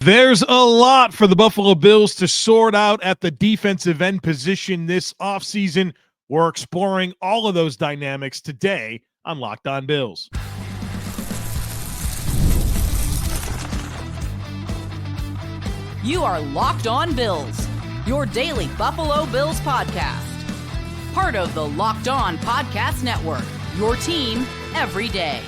There's a lot for the Buffalo Bills to sort out at the defensive end position this offseason. We're exploring all of those dynamics today on Locked On Bills. You are Locked On Bills, your daily Buffalo Bills podcast. Part of the Locked On Podcast Network, your team every day.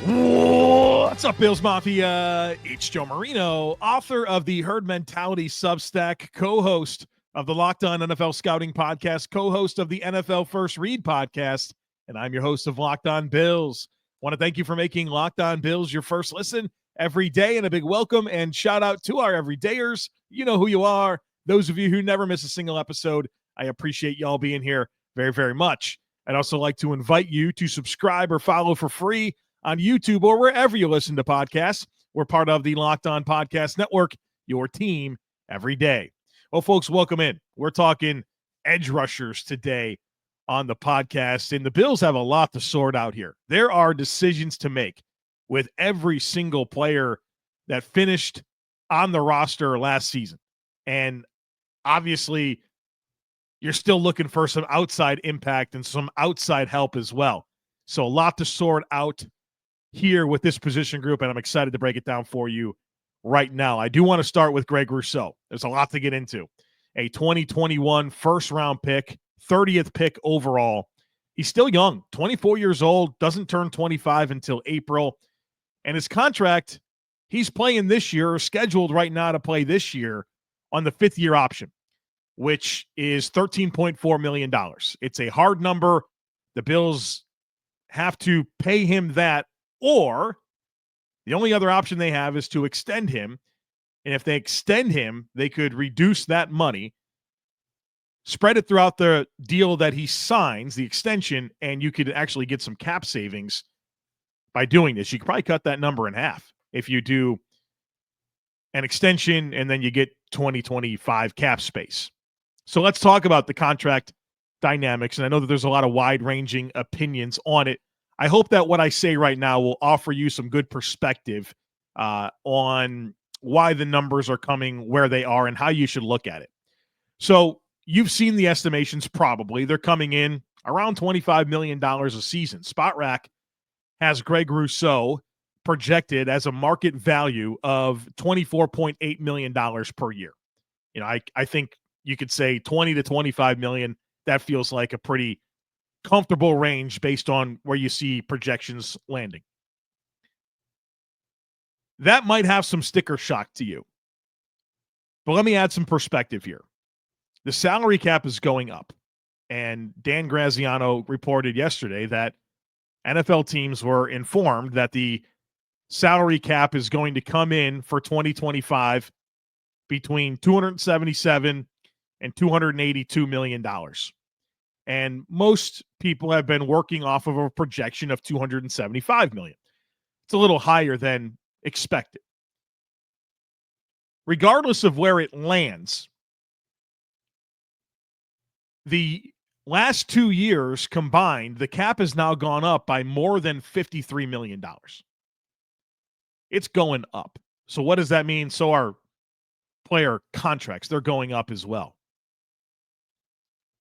What's up, Bills Mafia? It's Joe Marino, author of the Herd Mentality Substack, co-host of the Locked On NFL Scouting Podcast, co-host of the NFL First Read Podcast, and I'm your host of Locked On Bills. Want to thank you for making Locked On Bills your first listen every day, and a big welcome and shout out to our everydayers. You know who you are. Those of you who never miss a single episode, I appreciate y'all being here very, very much. I'd also like to invite you to subscribe or follow for free on YouTube or wherever you listen to podcasts. We're part of the Locked On Podcast Network, your team every day. Well, folks, welcome in. We're talking edge rushers today on the podcast, and the Bills have a lot to sort out here. There are decisions to make with every single player that finished on the roster last season. And obviously, you're still looking for some outside impact and some outside help as well. So a lot to sort out here with this position group, and I'm excited to break it down for you right now. I do want to start with Greg Rousseau. There's a lot to get into. A 2021 first-round pick, 30th pick overall. He's still young, 24 years old, doesn't turn 25 until April. And his contract, he's playing this year, or scheduled right now to play this year on the fifth-year option, which is $13.4 million. It's a hard number. The Bills have to pay him that, or the only other option they have is to extend him. And if they extend him, they could reduce that money, spread it throughout the deal that he signs, the extension, and you could actually get some cap savings by doing this. You could probably cut that number in half if you do an extension and then you get 2025 cap space. So let's talk about the contract dynamics. And I know that there's a lot of wide-ranging opinions on it. I hope that what I say right now will offer you some good perspective on why the numbers are coming where they are and how you should look at it. So you've seen the estimations probably. They're coming in around $25 million a season. SpotRack has Greg Rousseau projected as a market value of $24.8 million per year. You know, I think you could say 20 to 25 million. That feels like a pretty comfortable range based on where you see projections landing. That might have some sticker shock to you. But let me add some perspective here. The salary cap is going up. And Dan Graziano reported yesterday that NFL teams were informed that the salary cap is going to come in for 2025 between $277 and $282 million. And most people have been working off of a projection of $275 million. It's a little higher than expected. Regardless of where it lands, the last 2 years combined, the cap has now gone up by more than $53 million. It's going up. So what does that mean? So our player contracts, they're going up as well.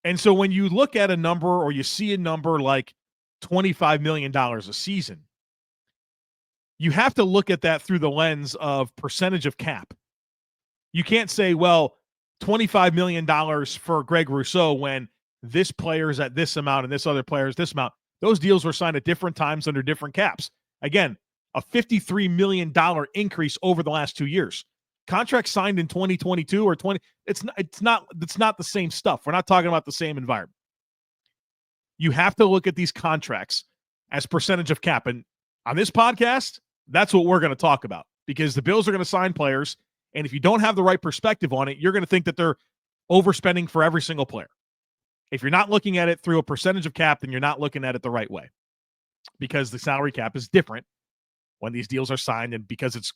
And so when you look at a number or you see a number like $25 million a season, you have to look at that through the lens of percentage of cap. You can't say, well, $25 million for Greg Rousseau when this player is at this amount and this other player is this amount. Those deals were signed at different times under different caps. Again, a $53 million increase over the last 2 years. Contracts signed in 2022 or 20, it's not the same stuff. We're not talking about the same environment. You have to look at these contracts as percentage of cap. And on this podcast, that's what we're going to talk about, because the Bills are going to sign players. And if you don't have the right perspective on it, you're going to think that they're overspending for every single player. If you're not looking at it through a percentage of cap, then you're not looking at it the right way, because the salary cap is different when these deals are signed, and because it's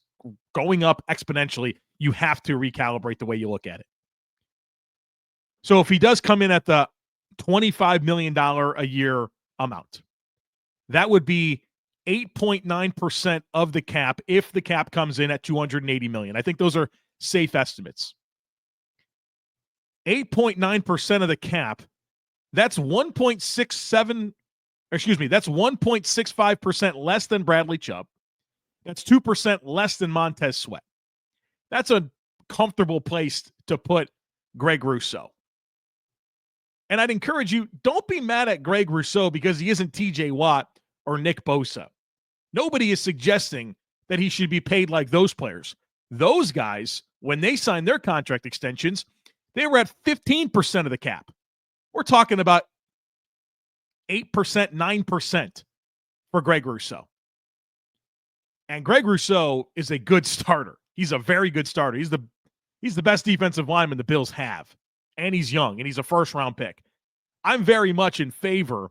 going up exponentially, you have to recalibrate the way you look at it. So if he does come in at the $25 million a year amount, that would be 8.9% of the cap if the cap comes in at $280 million. I think those are safe estimates. 8.9% of the cap, that's 1.65% less than Bradley Chubb. That's 2% less than Montez Sweat. That's a comfortable place to put Greg Rousseau. And I'd encourage you, don't be mad at Greg Rousseau because he isn't TJ Watt or Nick Bosa. Nobody is suggesting that he should be paid like those players. Those guys, when they signed their contract extensions, they were at 15% of the cap. We're talking about 8%, 9% for Greg Rousseau. And Greg Rousseau is a good starter. He's a very good starter. He's the best defensive lineman the Bills have. And he's young, and he's a first-round pick. I'm very much in favor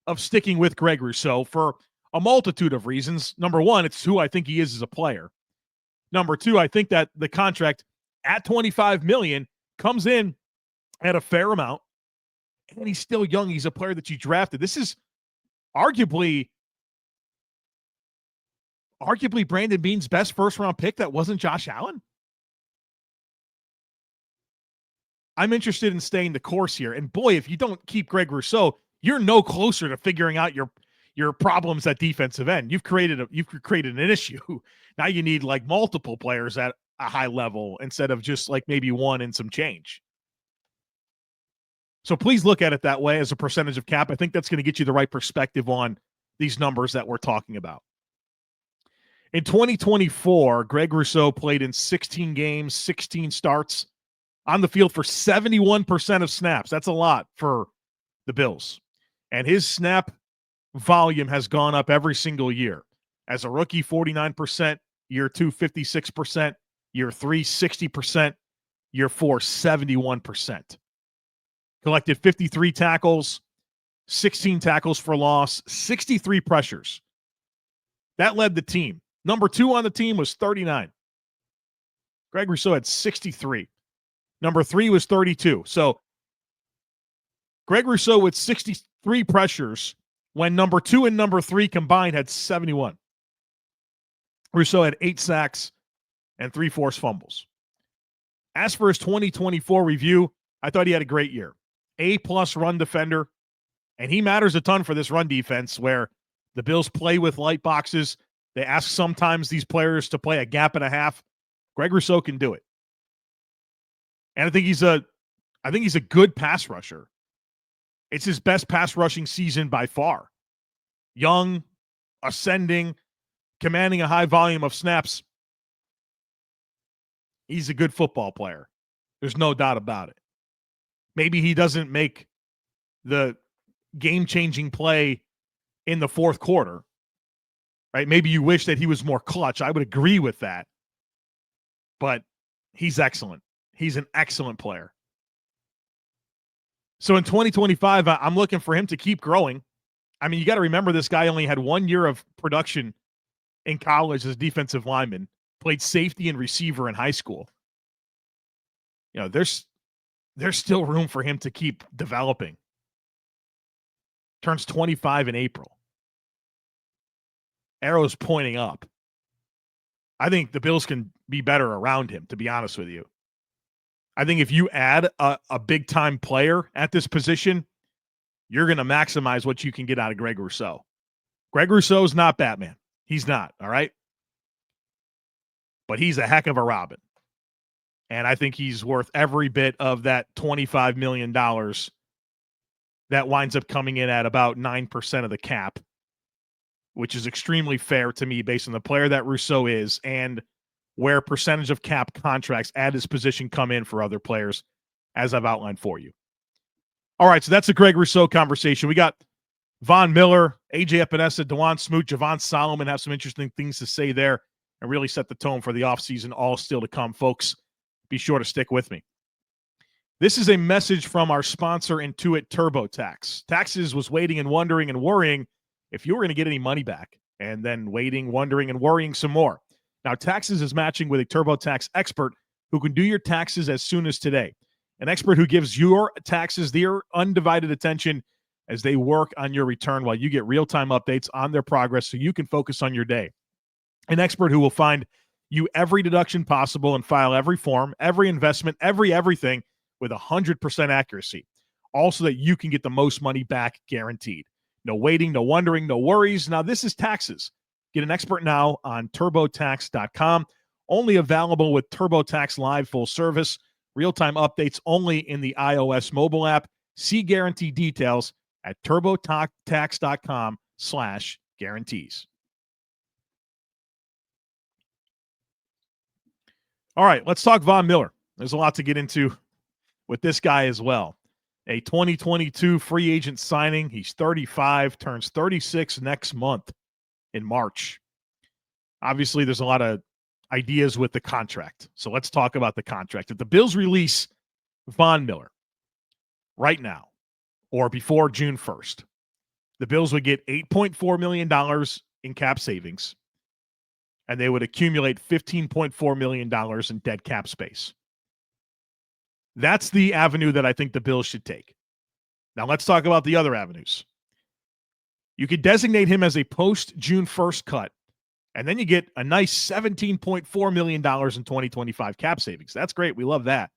of sticking with Greg Rousseau for a multitude of reasons. Number one, it's who I think he is as a player. Number two, I think that the contract at $25 million comes in at a fair amount, and he's still young. He's a player that you drafted. This is arguably Brandon Beane's best first-round pick that wasn't Josh Allen. I'm interested in staying the course here. And boy, if you don't keep Greg Rousseau, you're no closer to figuring out your problems at defensive end. You've created an issue. Now you need like multiple players at a high level instead of just like maybe one and some change. So please look at it that way as a percentage of cap. I think that's going to get you the right perspective on these numbers that we're talking about. In 2024, Greg Rousseau played in 16 games, 16 starts, on the field for 71% of snaps. That's a lot for the Bills. And his snap volume has gone up every single year. As a rookie, 49%, year two, 56%, year three, 60%, year four, 71%. Collected 53 tackles, 16 tackles for loss, 63 pressures. That led the team. Number two on the team was 39. Greg Rousseau had 63. Number three was 32. So Greg Rousseau with 63 pressures when number two and number three combined had 71. Rousseau had 8 sacks and 3 forced fumbles. As for his 2024 review, I thought he had a great year. A-plus run defender, and he matters a ton for this run defense where the Bills play with light boxes. They ask sometimes these players to play a gap and a half. Greg Rousseau can do it. And I think he's a good pass rusher. It's his best pass rushing season by far. Young, ascending, commanding a high volume of snaps. He's a good football player. There's no doubt about it. Maybe he doesn't make the game-changing play in the fourth quarter, right? Maybe you wish that he was more clutch. I would agree with that. But he's excellent. He's an excellent player. So in 2025, I'm looking for him to keep growing. I mean, you got to remember this guy only had 1 year of production in college as a defensive lineman, played safety and receiver in high school. You know, there's still room for him to keep developing. Turns 25 in April. Arrow's pointing up. I think the Bills can be better around him, to be honest with you. I think if you add a big-time player at this position, you're going to maximize what you can get out of Greg Rousseau. Greg Rousseau's not Batman. He's not, all right? But he's a heck of a Robin. And I think he's worth every bit of that $25 million that winds up coming in at about 9% of the cap, which is extremely fair to me based on the player that Rousseau is and where percentage of cap contracts at his position come in for other players, as I've outlined for you. All right, so that's a Greg Rousseau conversation. We got Von Miller, AJ Epenesa, Dwayne Smoot, Javon Solomon have some interesting things to say there and really set the tone for the offseason, all still to come, folks. Be sure to stick with me. This is a message from our sponsor, Intuit TurboTax. Taxes was waiting and wondering and worrying if you were going to get any money back, and then waiting, wondering, and worrying some more. Now, Taxes is matching with a TurboTax expert who can do your taxes as soon as today. An expert who gives your taxes their undivided attention as they work on your return while you get real-time updates on their progress so you can focus on your day. An expert who will find you every deduction possible and file every form, every investment, everything with 100% accuracy. Also that you can get the most money back guaranteed. No waiting, no wondering, no worries. Now this is taxes. Get an expert now on TurboTax.com. Only available with TurboTax Live full service. Real-time updates only in the iOS mobile app. See guarantee details at TurboTax.com/guarantees. All right, let's talk Von Miller. There's a lot to get into with this guy as well. A 2022 free agent signing. He's 35, turns 36 next month in March. Obviously, there's a lot of ideas with the contract. So let's talk about the contract. If the Bills release Von Miller right now or before June 1st, the Bills would get $8.4 million in cap savings, and they would accumulate $15.4 million in dead cap space. That's the avenue that I think the Bills should take. Now let's talk about the other avenues. You could designate him as a post-June 1st cut, and then you get a nice $17.4 million in 2025 cap savings. That's great. We love that.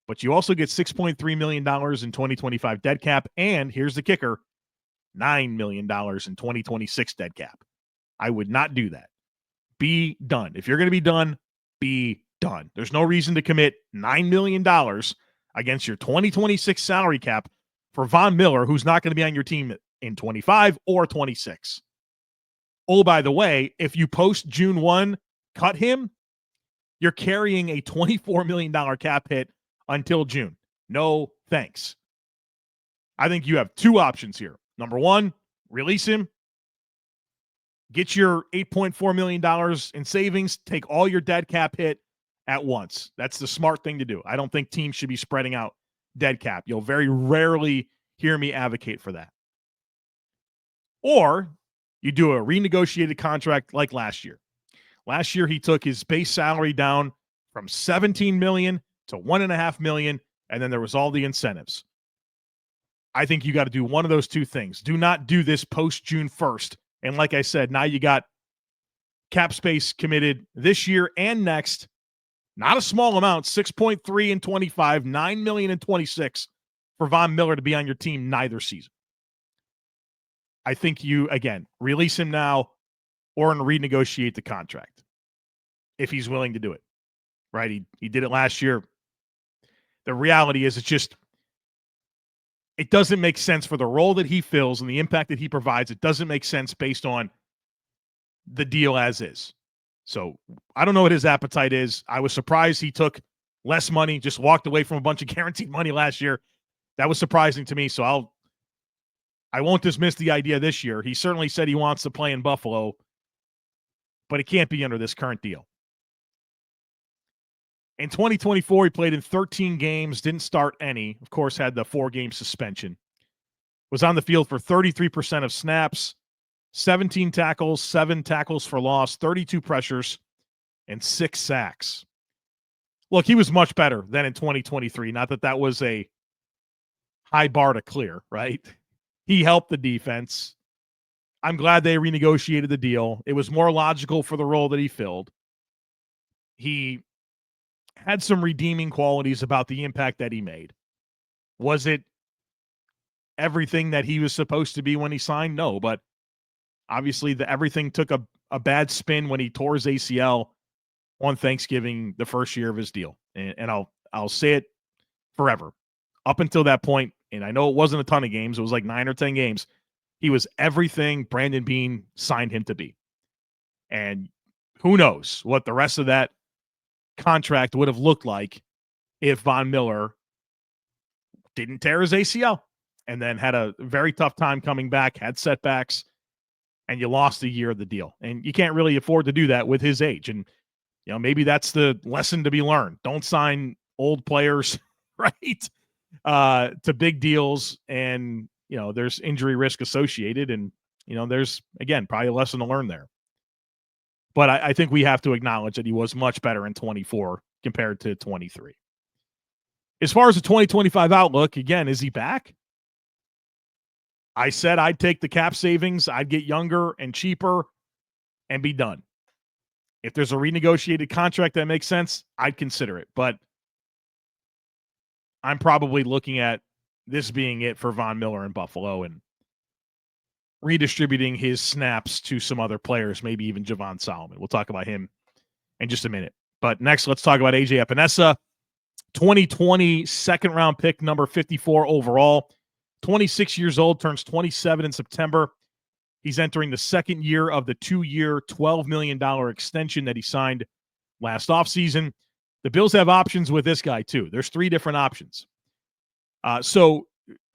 But you also get $6.3 million in 2025 dead cap, and here's the kicker, $9 million in 2026 dead cap. I would not do that. Be done. If you're going to be done, be done. There's no reason to commit $9 million against your 2026 salary cap for Von Miller, who's not going to be on your team in 25 or 26. Oh, by the way, if you post June 1, cut him, you're carrying a $24 million cap hit until June. No thanks. I think you have two options here. Number one, release him. Get your $8.4 million in savings. Take all your dead cap hit at once. That's the smart thing to do. I don't think teams should be spreading out dead cap. You'll very rarely hear me advocate for that. Or you do a renegotiated contract like last year. Last year, he took his base salary down from $17 million to $1.5 million, and then there was all the incentives. I think you got to do one of those two things. Do not do this post-June 1st. And like I said, now you got cap space committed this year and next. Not a small amount, 6.3 in 25, $9 million in 26 for Von Miller to be on your team neither season. I think you, again, release him now or renegotiate the contract if he's willing to do it, right? He did it last year. The reality is it doesn't make sense for the role that he fills and the impact that he provides. It doesn't make sense based on the deal as is. So I don't know what his appetite is. I was surprised he took less money, just walked away from a bunch of guaranteed money last year. That was surprising to me. So I won't dismiss the idea this year. He certainly said he wants to play in Buffalo, but it can't be under this current deal. In 2024, he played in 13 games, didn't start any. Of course, had the 4-game suspension. Was on the field for 33% of snaps, 17 tackles, 7 tackles for loss, 32 pressures, and 6 sacks. Look, he was much better than in 2023. Not that that was a high bar to clear, right? He helped the defense. I'm glad they renegotiated the deal. It was more logical for the role that he filled. He had some redeeming qualities about the impact that he made. Was it everything that he was supposed to be when he signed? No, but obviously everything took a bad spin when he tore his ACL on Thanksgiving, the first year of his deal. And I'll say it forever. Up until that point, and I know it wasn't a ton of games, it was like 9 or 10 games, he was everything Brandon Beane signed him to be. And who knows what the rest of that contract would have looked like if Von Miller didn't tear his ACL and then had a very tough time coming back, had setbacks, and you lost a year of the deal. And you can't really afford to do that with his age. And, you know, maybe that's the lesson to be learned. Don't sign old players, right, to big deals. And, you know, there's injury risk associated. And, you know, there's, again, probably a lesson to learn there. But I think we have to acknowledge that he was much better in 24 compared to 23. As far as the 2025 outlook, again, is he back? I said I'd take the cap savings, I'd get younger and cheaper and be done. If there's a renegotiated contract that makes sense, I'd consider it. But I'm probably looking at this being it for Von Miller in Buffalo and redistributing his snaps to some other players, maybe even Javon Solomon. We'll talk about him in just a minute. But next, let's talk about AJ Epenesa, 2020 second-round pick, number 54 overall. 26 years old, turns 27 in September. He's entering the second year of the 2-year, $12 million extension that he signed last offseason. The Bills have options with this guy, too. There's 3 different options. So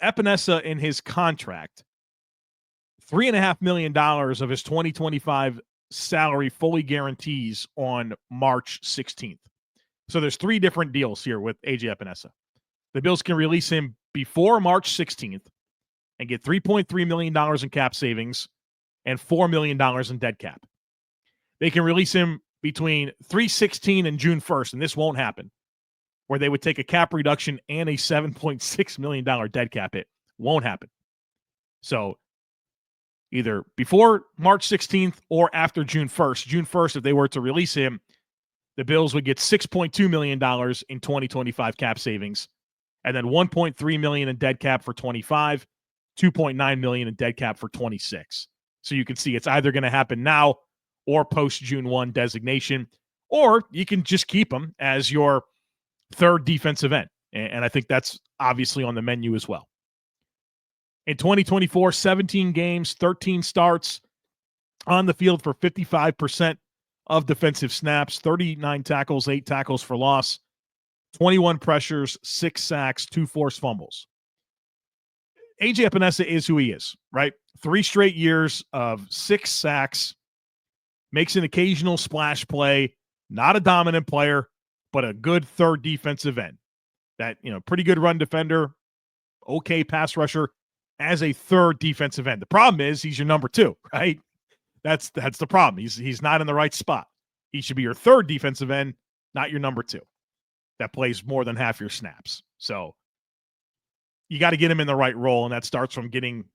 Epenesa in his contract, $3.5 million of his 2025 salary fully guarantees on March 16th. So there's 3 different deals here with AJ Epenesa. The Bills can release him before March 16th and get $3.3 million in cap savings and $4 million in dead cap. They can release him between 3/16 and June 1st, and this won't happen, where they would take a cap reduction and a $7.6 million dead cap hit. Won't happen. So either before March 16th or after June 1st. June 1st, if they were to release him, the Bills would get $6.2 million in 2025 cap savings, and then $1.3 million in dead cap for 25, $2.9 million in dead cap for 26. So you can see it's either going to happen now or post June 1 designation, or you can just keep him as your third defensive end. And I think that's obviously on the menu as well. In 2024, 17 games, 13 starts on the field for 55% of defensive snaps, 39 tackles, 8 tackles for loss, 21 pressures, 6 sacks, 2 forced fumbles. AJ Epenesa is who he is, right? 3 straight years of 6 sacks, makes an occasional splash play, not a dominant player, but a good third defensive end. That, pretty good run defender, okay pass rusher as a third defensive end. The problem is he's your number 2, right? That's the problem. He's not in the right spot. He should be your third defensive end, not your number 2. That plays more than half your snaps. So you got to get him in the right role, and that starts from getting,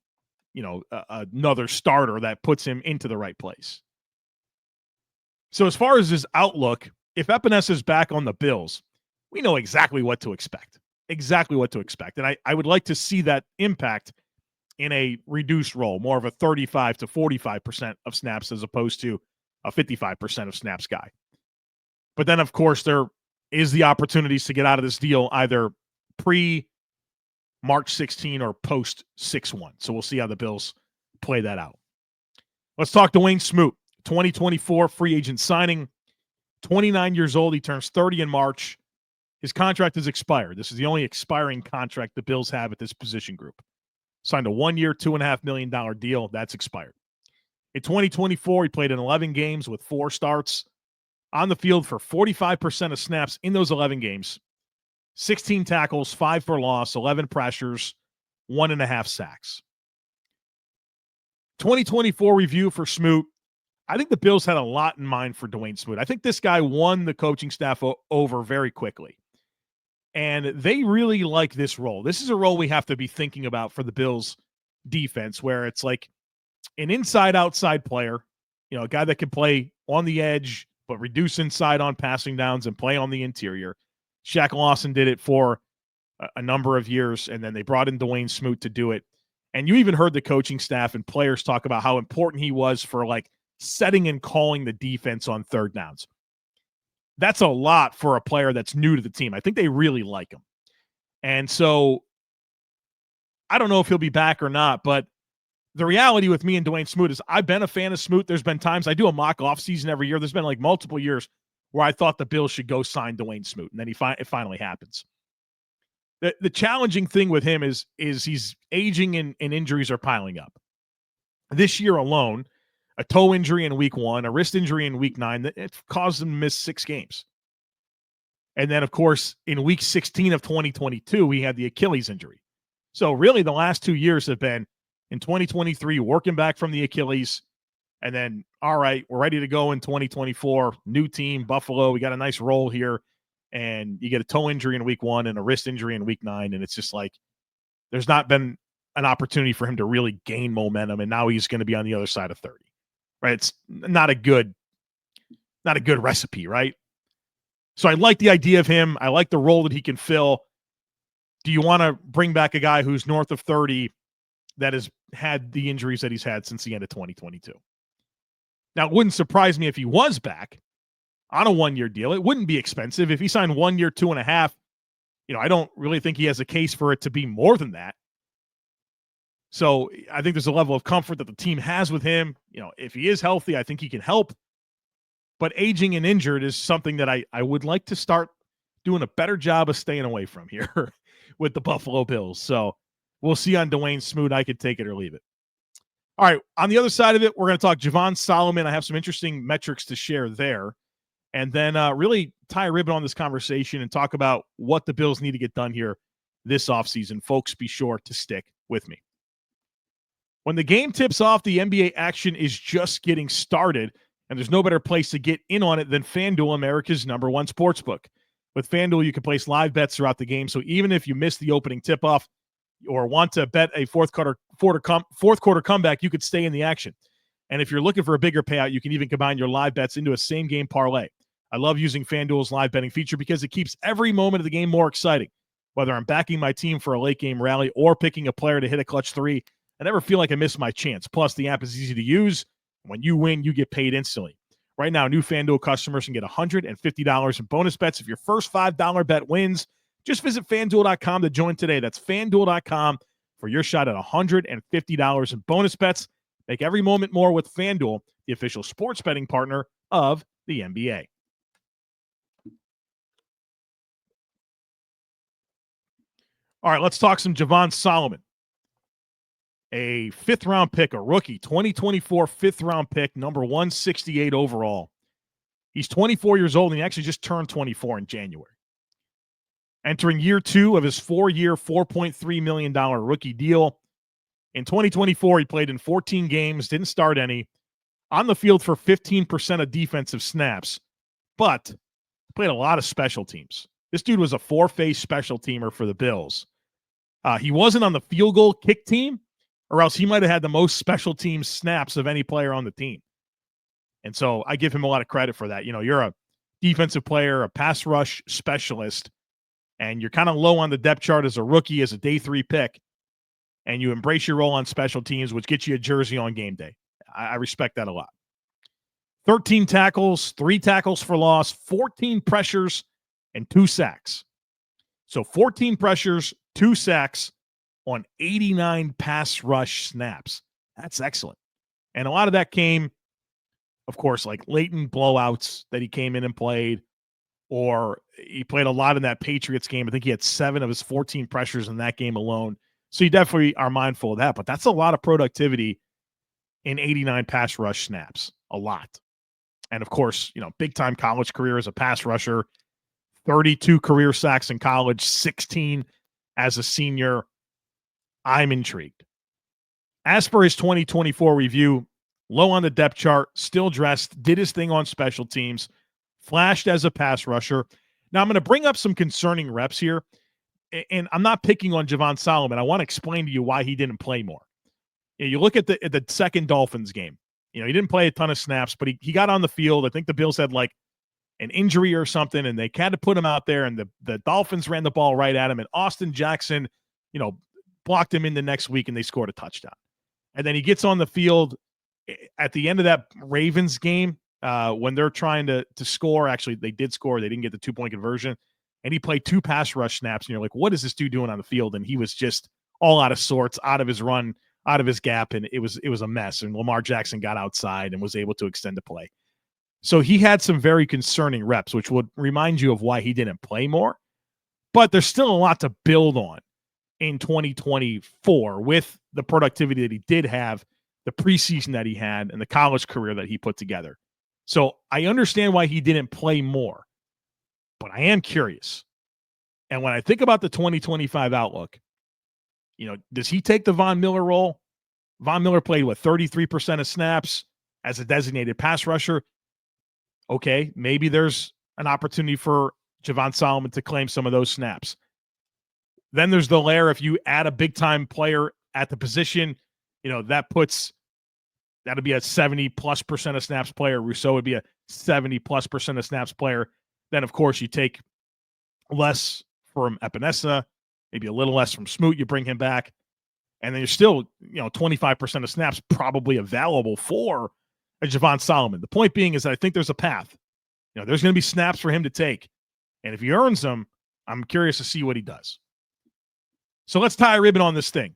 another starter that puts him into the right place. So as far as his outlook, if Epenesa is back on the Bills, we know exactly what to expect. Exactly what to expect. And I would like to see that impact in a reduced role, more of a 35 to 45% of snaps as opposed to a 55% of snaps guy. But then, of course, there is the opportunities to get out of this deal either pre-March 16 or post-6/1. So we'll see how the Bills play that out. Let's talk Dwayne Smoot, 2024 free agent signing. 29 years old. He turns 30 in March. His contract is expired. This is the only expiring contract the Bills have at this position group. Signed a 1-year, $2.5 million deal. That's expired. In 2024, he played in 11 games with 4 starts. On the field for 45% of snaps in those 11 games. 16 tackles, 5 for loss, 11 pressures, 1.5 sacks. 2024 review for Smoot. I think the Bills had a lot in mind for Dwayne Smoot. I think this guy won the coaching staff over very quickly. And they really like this role. This is a role we have to be thinking about for the Bills defense, where it's like an inside-outside player, a guy that can play on the edge, but reduce inside on passing downs and play on the interior. Shaq Lawson did it for a number of years, and then they brought in Dwayne Smoot to do it. And you even heard the coaching staff and players talk about how important he was for setting and calling the defense on third downs. That's a lot for a player that's new to the team. I think they really like him. And so I don't know if he'll be back or not, but the reality with me and Dwayne Smoot is I've been a fan of Smoot. There's been times I do a mock offseason every year. There's been multiple years where I thought the Bills should go sign Dwayne Smoot, and then it finally happens. The challenging thing with him is he's aging and injuries are piling up. This year alone, a toe injury in week 1, a wrist injury in week 9, it caused him to miss 6 games. And then, of course, in week 16 of 2022, he had the Achilles injury. So really the last 2 years have been in 2023, working back from the Achilles, and then, all right, we're ready to go in 2024, new team, Buffalo, we got a nice roll here, and you get a toe injury in week 1 and a wrist injury in week 9, and it's just there's not been an opportunity for him to really gain momentum, and now he's going to be on the other side of 30. Right? It's not a good recipe, right? So I like the idea of him. I like the role that he can fill. Do you want to bring back a guy who's north of 30 that has had the injuries that he's had since the end of 2022? Now, it wouldn't surprise me if he was back on a 1-year deal. It wouldn't be expensive. If he signed 1 year, 2.5, I don't really think he has a case for it to be more than that. So I think there's a level of comfort that the team has with him. If he is healthy, I think he can help. But aging and injured is something that I would like to start doing a better job of staying away from here with the Buffalo Bills. So we'll see on Dwayne Smoot. I could take it or leave it. All right, on the other side of it, we're going to talk Javon Solomon. I have some interesting metrics to share there. And then really tie a ribbon on this conversation and talk about what the Bills need to get done here this offseason. Folks, be sure to stick with me. When the game tips off, the NBA action is just getting started, and there's no better place to get in on it than FanDuel, America's #1 sportsbook. With FanDuel, you can place live bets throughout the game, so even if you miss the opening tip-off or want to bet a fourth quarter comeback, you could stay in the action. And if you're looking for a bigger payout, you can even combine your live bets into a same-game parlay. I love using FanDuel's live betting feature because it keeps every moment of the game more exciting. Whether I'm backing my team for a late-game rally or picking a player to hit a clutch three, I never feel like I missed my chance. Plus, the app is easy to use. When you win, you get paid instantly. Right now, new FanDuel customers can get $150 in bonus bets if your first $5 bet wins. Just visit FanDuel.com to join today. That's FanDuel.com for your shot at $150 in bonus bets. Make every moment more with FanDuel, the official sports betting partner of the NBA. All right, let's talk some Javon Solomon. A fifth-round pick, a rookie, 2024 fifth-round pick, number 168 overall. He's 24 years old, and he actually just turned 24 in January. Entering year 2 of his 4-year, $4.3 million rookie deal. In 2024, he played in 14 games, didn't start any, on the field for 15% of defensive snaps, but played a lot of special teams. This dude was a four-phase special teamer for the Bills. He wasn't on the field goal kick team, or else he might have had the most special team snaps of any player on the team. And so I give him a lot of credit for that. You're a defensive player, a pass rush specialist, and you're kind of low on the depth chart as a rookie, as a day 3 pick, and you embrace your role on special teams, which gets you a jersey on game day. I respect that a lot. 13 tackles, 3 tackles for loss, 14 pressures, and 2 sacks. So 14 pressures, 2 sacks on 89 pass rush snaps. That's excellent. And a lot of that came, of course, like latent blowouts that he came in and played, or he played a lot in that Patriots game. I think he had 7 of his 14 pressures in that game alone. So you definitely are mindful of that, but that's a lot of productivity in 89 pass rush snaps. A lot. And of course, big time college career as a pass rusher, 32 career sacks in college, 16 as a senior. I'm intrigued. As for his 2024 review, low on the depth chart, still dressed, did his thing on special teams, flashed as a pass rusher. Now, I'm going to bring up some concerning reps here, and I'm not picking on Javon Solomon. I want to explain to you why he didn't play more. You look at the second Dolphins game. He didn't play a ton of snaps, but he got on the field. I think the Bills had like an injury or something, and they had to put him out there, and the Dolphins ran the ball right at him, and Austin Jackson, blocked him in the next week, and they scored a touchdown. And then he gets on the field at the end of that Ravens game when they're trying to score. Actually, they did score. They didn't get the 2-point conversion. And he played 2 pass rush snaps, and you're like, what is this dude doing on the field? And he was just all out of sorts, out of his run, out of his gap, and it was a mess. And Lamar Jackson got outside and was able to extend the play. So he had some very concerning reps, which would remind you of why he didn't play more. But there's still a lot to build on in 2024 with the productivity that he did have, the preseason that he had, and the college career that he put together. So I understand why he didn't play more, but I am curious. And when I think about the 2025 outlook, does he take the Von Miller role? Von Miller played, 33% of snaps as a designated pass rusher. Okay, maybe there's an opportunity for Javon Solomon to claim some of those snaps. Then there's the layer if you add a big-time player at the position. That'd be a 70+% of snaps player. Rousseau would be a 70+% of snaps player. Then, of course, you take less from Epenesa, maybe a little less from Smoot. You bring him back. And then you're still, 25% of snaps probably available for a Javon Solomon. The point being is that I think there's a path. There's going to be snaps for him to take. And if he earns them, I'm curious to see what he does. So let's tie a ribbon on this thing.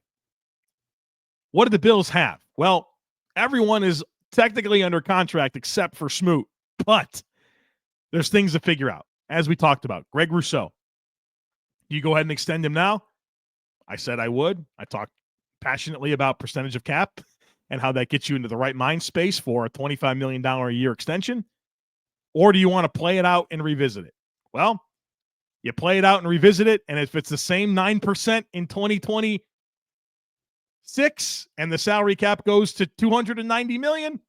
What do the Bills have? Well, everyone is technically under contract except for Smoot, but there's things to figure out. As we talked about, Greg Rousseau. Do you go ahead and extend him now? I said I would. I talked passionately about percentage of cap and how that gets you into the right mind space for a $25 million a year extension. Or do you want to play it out and revisit it? Well, you play it out and revisit it, and if it's the same 9% in 2026 and the salary cap goes to $290 million,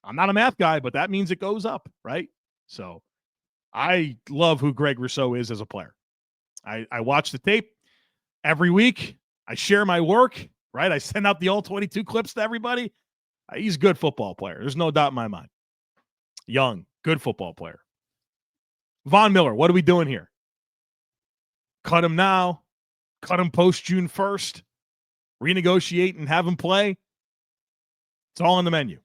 I'm not a math guy, but that means it goes up, right? So I love who Greg Rousseau is as a player. I watch the tape every week. I share my work, right? I send out the all 22 clips to everybody. He's a good football player. There's no doubt in my mind. Young, good football player. Von Miller, what are we doing here? Cut him now. Cut him post June 1st. Renegotiate and have him play. It's all on the menu.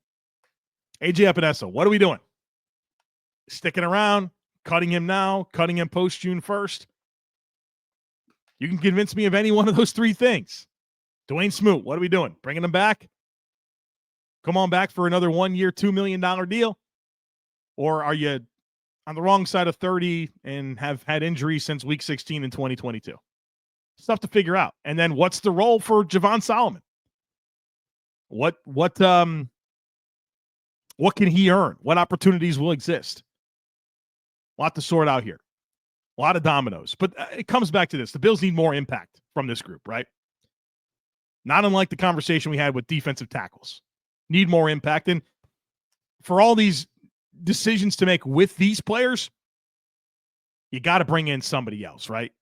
AJ Epenesa, what are we doing? Sticking around, cutting him now, cutting him post June 1st. You can convince me of any one of those three things. Dwayne Smoot, what are we doing? Bringing him back? Come on back for another 1 year, $2 million deal? Or are you on the wrong side of 30 and have had injuries since week 16 in 2022? Stuff to figure out. And then what's the role for Javon Solomon? What can he earn? What opportunities will exist? A lot to sort out here. A lot of dominoes. But it comes back to this. The Bills need more impact from this group, right? Not unlike the conversation we had with defensive tackles. Need more impact. And for all these decisions to make with these players, you got to bring in somebody else, right?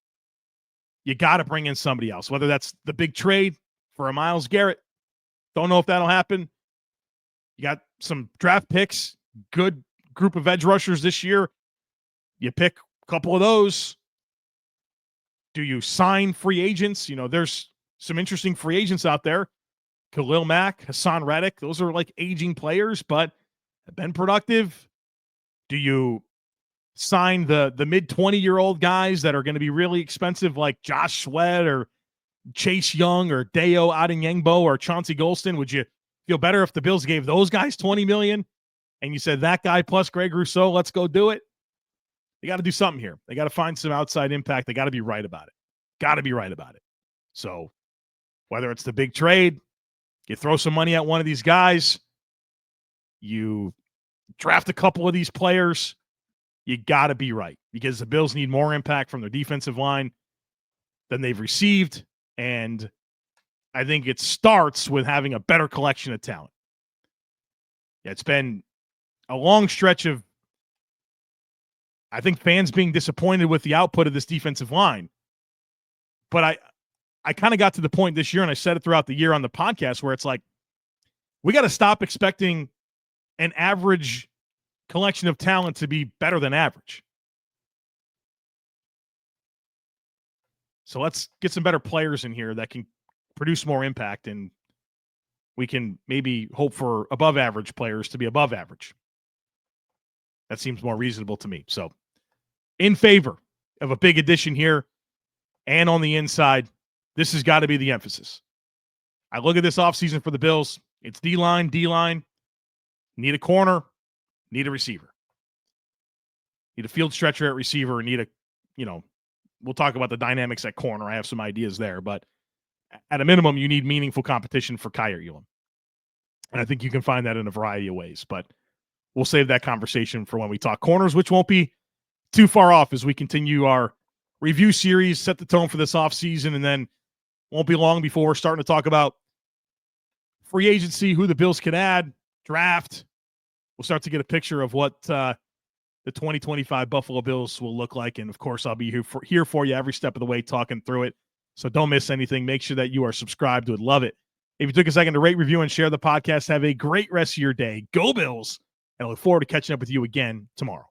You got to bring in somebody else, whether that's the big trade for a Myles Garrett. Don't know if that'll happen. You got some draft picks, good group of edge rushers this year. You pick a couple of those. Do you sign free agents? There's some interesting free agents out there. Khalil Mack, Hassan Reddick, those are like aging players, but have been productive. Do you sign the mid-20-year-old guys that are going to be really expensive, like Josh Sweat or Chase Young or Deo Adeyingbo or Chauncey Golston? Would you feel better if the Bills gave those guys $20 million and you said that guy plus Greg Rousseau, let's go do it? They got to do something here. They got to find some outside impact. They got to be right about it. Got to be right about it. So whether it's the big trade, you throw some money at one of these guys, you draft a couple of these players, you got to be right because the Bills need more impact from their defensive line than they've received. And I think it starts with having a better collection of talent. Yeah, it's been a long stretch of, I think, fans being disappointed with the output of this defensive line. But I kind of got to the point this year, and I said it throughout the year on the podcast, where it's like, we got to stop expecting an average collection of talent to be better than average. So let's get some better players in here that can produce more impact, and we can maybe hope for above average players to be above average. That seems more reasonable to me. So in favor of a big addition here and on the inside, this has got to be the emphasis. I look at this offseason for the Bills. It's D-line. Need a corner, need a receiver. Need a field stretcher at receiver, need a, we'll talk about the dynamics at corner. I have some ideas there, but at a minimum, you need meaningful competition for Kyer Elam. And I think you can find that in a variety of ways, but we'll save that conversation for when we talk corners, which won't be too far off as we continue our review series, set the tone for this offseason, and then won't be long before we're starting to talk about free agency, who the Bills can add, draft. We'll start to get a picture of what the 2025 Buffalo Bills will look like. And, of course, I'll be here for you every step of the way talking through it. So don't miss anything. Make sure that you are subscribed. Would love it. If you took a second to rate, review, and share the podcast, have a great rest of your day. Go Bills. And I look forward to catching up with you again tomorrow.